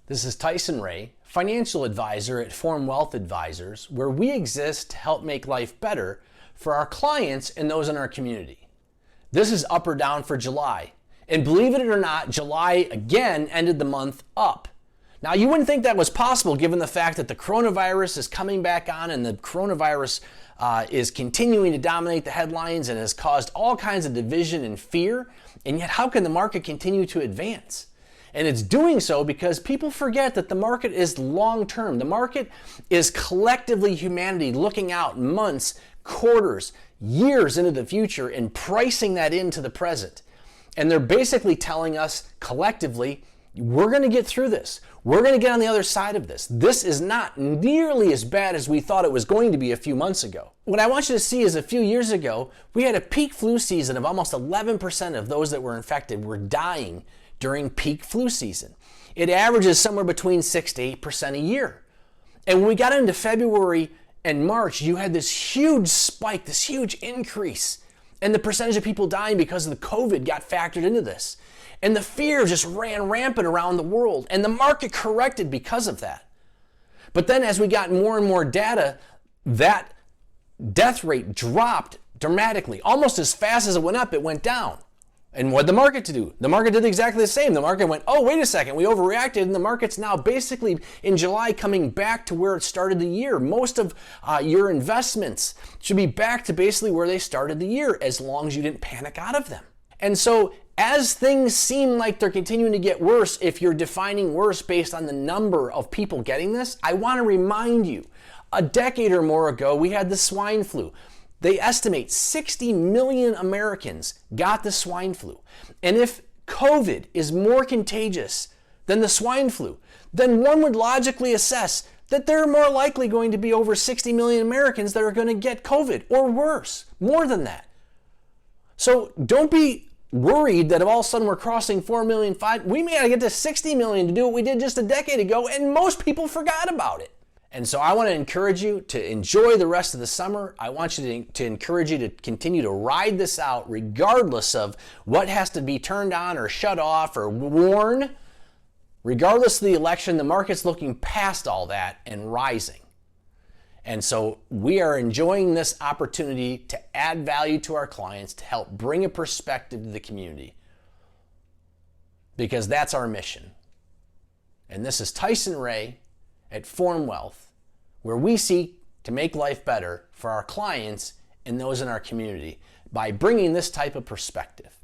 This is Tyson Ray, financial advisor at Form Wealth Advisors, where we exist to help make life better for our clients and those in our community. This is up or down for July. And believe it or not, July again ended the month up. Now, you wouldn't think that was possible given the fact that the coronavirus is coming back on and the coronavirus is continuing to dominate the headlines and has caused all kinds of division and fear. And yet, how can the market continue to advance? And it's doing so because people forget that the market is long-term. The market is collectively humanity looking out months, quarters, years into the future and pricing that into the present. And they're basically telling us collectively, we're going to get through this. We're going to get on the other side of this. This is not nearly as bad as we thought it was going to be a few months ago. What I want you to see is a few years ago, we had a peak flu season of almost 11% of those that were infected were dying during peak flu season. It averages somewhere between 6 to 8% a year. And when we got into February and March, you had this huge spike, this huge increase. And the percentage of people dying because of the COVID got factored into this. And the fear just ran rampant around the world. And the market corrected because of that. But then as we got more and more data, that death rate dropped dramatically. Almost as fast as it went up, it went down. And what did the market do? The market did exactly the same. The market went, oh, wait a second, we overreacted, and the market's now basically in July coming back to where it started the year. Most of your investments should be back to basically where they started the year, as long as you didn't panic out of them. And so as things seem like they're continuing to get worse, if you're defining worse based on the number of people getting this, I want to remind you, a decade or more ago, we had the swine flu. They estimate 60 million Americans got the swine flu. And if COVID is more contagious than the swine flu, then one would logically assess that there are more likely going to be over 60 million Americans that are going to get COVID, or worse, more than that. So don't be worried that if all of a sudden we're crossing 4 million, 5, we may have to get to 60 million to do what we did just a decade ago, and most people forgot about it. And so I want to encourage you to enjoy the rest of the summer. I want you to encourage you to continue to ride this out regardless of what has to be turned on or shut off or worn. Regardless of the election, the market's looking past all that and rising. And so we are enjoying this opportunity to add value to our clients, to help bring a perspective to the community, because that's our mission. And this is Tyson Ray at Form Wealth, where we seek to make life better for our clients and those in our community by bringing this type of perspective.